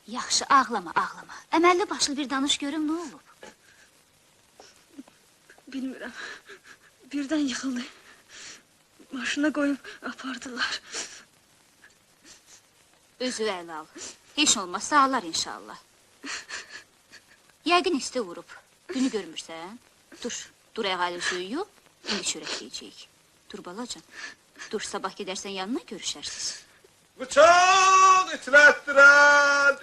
Yaxşı, ağlama, ağlama. Əməlli başlı bir danış görüm, nə olub? Bilmirəm. Birdən yıxıldı. Maşına qoyub apardılar. Özü əl al. Heç olmaz, sağlar inşallah. Yəqin isti vurub. Günü görmürsən? Dur əğali suyu yox, indi çörək yiyəcəyik. Dur balacan, dur sabah gedərsən yanına görüşərsiniz. Bıçaq itilətdirən!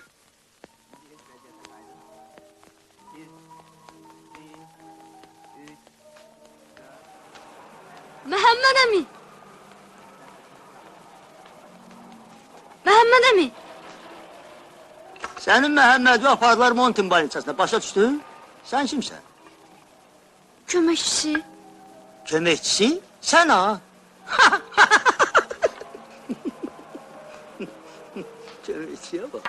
Məhəmməd əmi! Məhəmməd əmi! Sənin Məhəmmədi apardılar Montin balinçasına, başa düşdün? Sən kimsən? Köməkçisi. Köməkçisi? Sən ha? Köməkçiyə bax.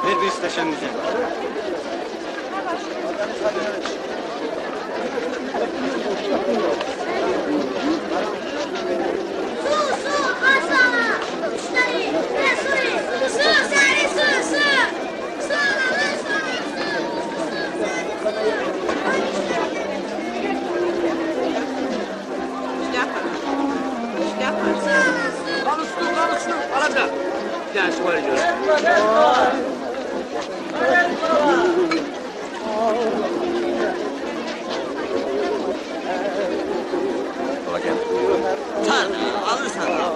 Ver bir isteşen müziği. Konuştum. Alacağım. Gel şu var ediyorum. Ola gel. Tanrı, alırsan al.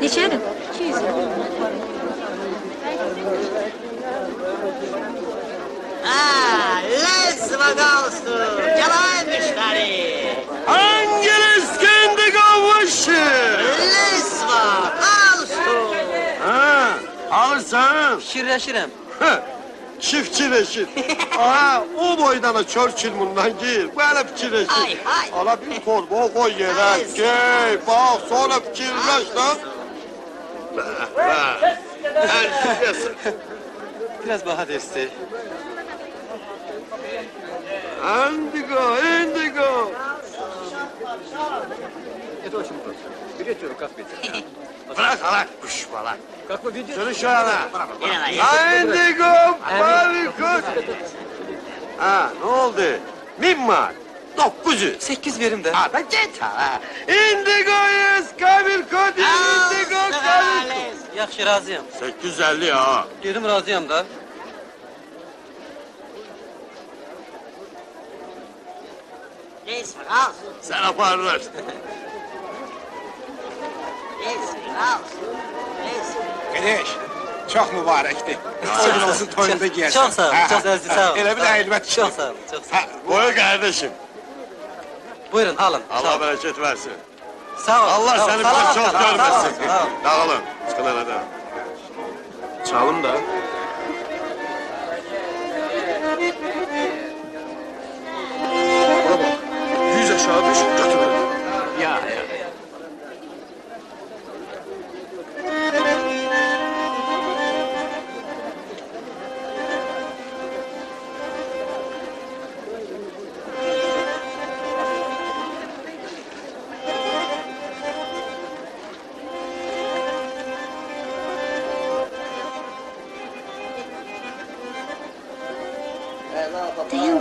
Neçədir? 200. Lezva galsın, yalan müşteri. İngiliz kendi kavuşu! Lezva galsın. Ha, alırsan. Şirreşirem. Çiftçileşir. Aha, o boydana Churchill bundan gir. Böyle fikirleşir. Ay, ay. Ala bir torba koy yere. Ay, Gel, bak sonra fikirleş lan. Her şurası. Biraz daha desteği. Indigo. Это очень просто. Берете рукав ветер. Bırak alak kuş falan. Как вы видите? Sürü şu yana. Yine lan. Indigo, balikot. Ha, ne oldu? 1000 mark. 900. 8 verim de. Ha, da git ha. Indigo'yuz, kabil kod, indigo, kabil. Yaxşı razıyam. 850 ha. Dedim razıyam da. Lezva galsın. Sen yaparlar. Lezva galsın. Lezva. Kardeş, çok mübarekti. Senin olsun toyunda giyersin. Çok sağ ol, çok sağ ol. Öyle bir de elbet Çok sağ ol, çok sağ ol. Buyur kardeşim. Buyurun alın. Allah bereket versin. Sağ ol. Allah sağ ol, seni sağ ol, bize çok sağ ol, görmesin. Sağ ol. Dağılın. Çıkın hadi. Çalım da. Buna bak. 100 aşağı düş, götür beni. Ya.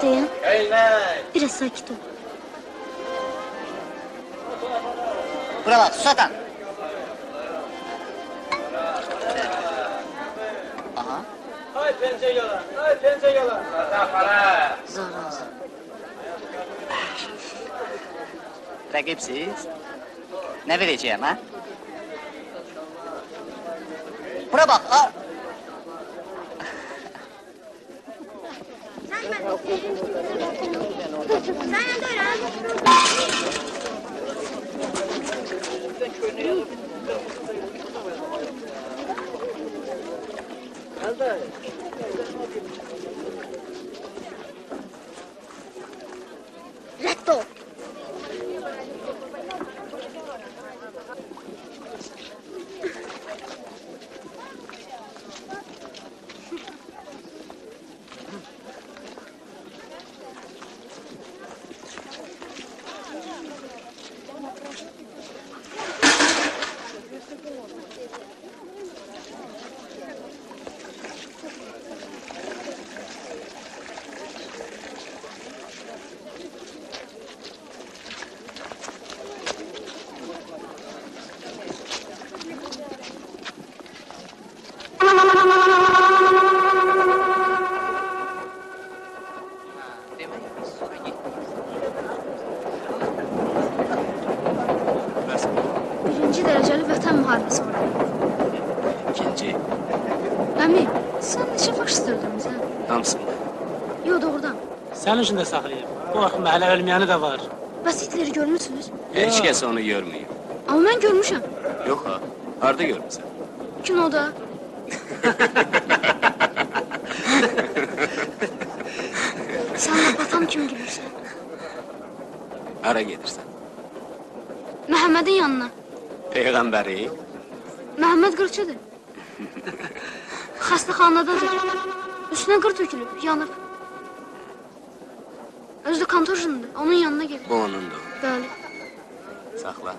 Dayan. Biraz sakit ol. Bura bak, sus atan. Aha. Zor. Rakipsiz. Ne vereceğim ha? Bura bak, al. Senin için de saklayayım. Korkma, hele ölmeyeni de var. Bəs itləri görmüsünüz? Heç kəs onu görməyib. Amma mən görmüşəm. Yox ha, harda görmüsən? Kinoda. Sən də batam kimi gülürsən. Hara gedirsən? Məhəmmədin yanına. Peyğəmbəri? Məhəmməd qırçıdır. Xəstəxanadadır. Üstünə qır tökülüb, yanıb. Özü də kontorjundur, onun yanına gedir. Bu onundur. Bəli. Saxla.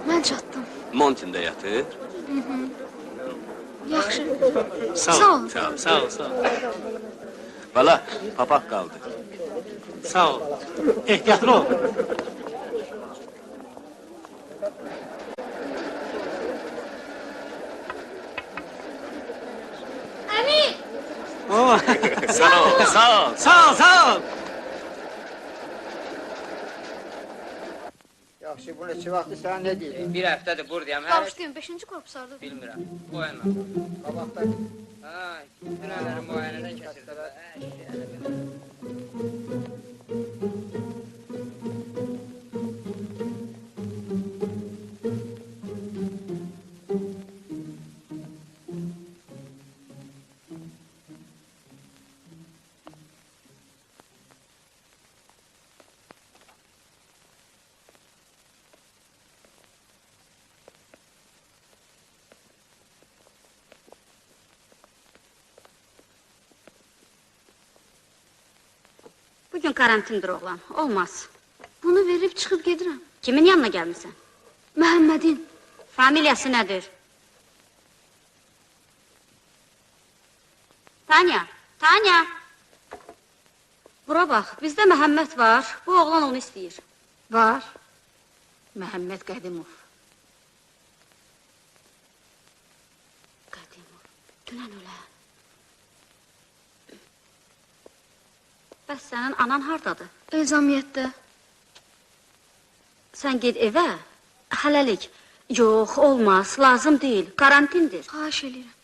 Mən çatdım. Montində yatır. Yaxşı. Sağ Sağ ol. ol. Sağ ol. Sağ ol, sağ ol. Bala, papaq qaldı. Sağ ol. Ehtiyatlı ol. Əmi! Oo. Sağ ol, sağ ol. Sağ ol, sağ ol. Yaxşı, bu neçə vaxtı sən nə deyirsən? Bir həftədir buradayam. Qarşıdayım, 5-ci korpusardadır. Bilmirəm. Qoyana. Qabaqda Ay, dünənləri müayinədən keçirdilər. Bugün karantindir oğlan, olmaz. Bunu verib çıxıb gedirəm. Kimin yanına gelmişsin? Məhəmmədin. Familyası nedir? Tanya, Tanya. Bura bax, bizdə Məhəmməd var, bu oğlan onu istəyir. Var. Məhəmməd Qədimov. Qədimov, dünən ölə. Bəs sənin anan hardadır? Elzamiyyətdə. Sən ged evə, hələlik. Yox, olmaz, lazım deyil, karantindir. Xahiş eləyirəm.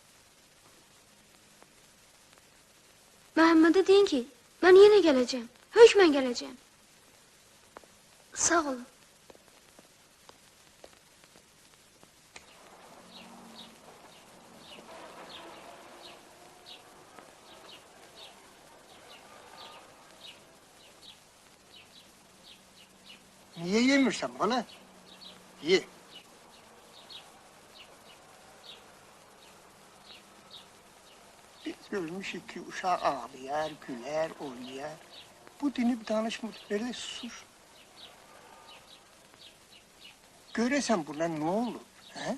Məhəmmədə deyin ki, mən yenə gələcəm. Hökmən gələcəm. Sağ olun. niyə yemirsən bana? Ye. Biz görmüşük ki, uşaq ağlayar, gülər, oynayar. Bu dinib danışmır, belə susur. Görəsən buna nə olur, hə?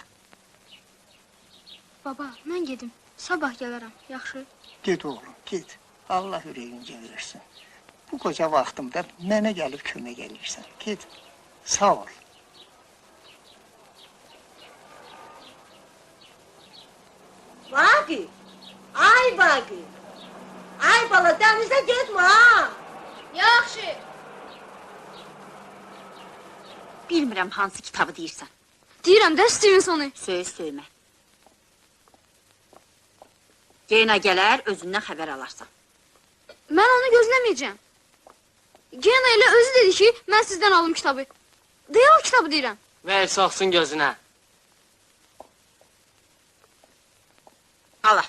Baba, mən gedim. Sabah gələrəm, yaxşı? Get oğlum, get. Allah ürəyincə versin. Bu qoca vaxtımda mənə gəlib kömək eləyirsən. Get, sağ ol. Baki, ay Baki. Ay bala denize gitme ha. Yaxşı. Bilmirəm hansı kitabı deyirsən. Deyirəm də Stevensonu. Söz söymə. Geyna gələr, özündən xəbər alarsan. Mən onu gözləməyəcəm. Gena elə özü dedi ki, mən sizdən alım kitabı. Deyə o kitabı deyirəm. Ver soxsun gözünə. Allah.